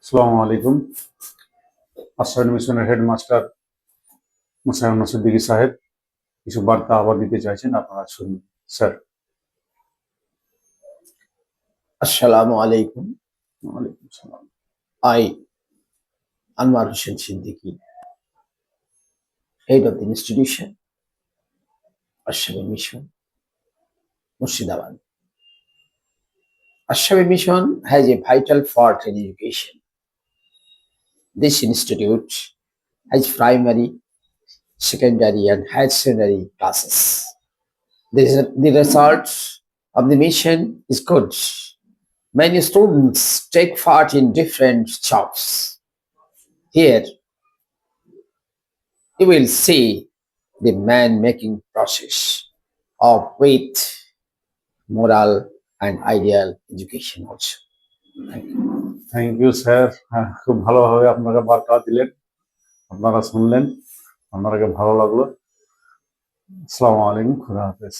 আসসালামু আলাইকুম। আশ্রয় মিশনের হেডমাস্টার মোসাম্মদ সিদ্দিকী সাহেব কিছু বার্তা আবার দিতে চাইছেন, আপনারা শুনুন স্যার। Assalamu alaikum. ওয়ালাইকুম সালাম। I, Anwar Hussain Siddiqui, head of the institution, Ashrawi Mission, Murshidabad. Ashrawi Mission has a vital part in education. This institute has primary, secondary, and higher secondary classes. The result of the mission is good. Many students take part in different jobs. Here, you will see the man-making process of faith, moral, and ideal education also. Thank you sir. খুব ভালোভাবে আপনারা বার্তা দিলেন, আপনারা শুনলেন, আপনাদেরকে ভালো লাগলো। আসসালামু আলাইকুম, খুদা হাফেজ।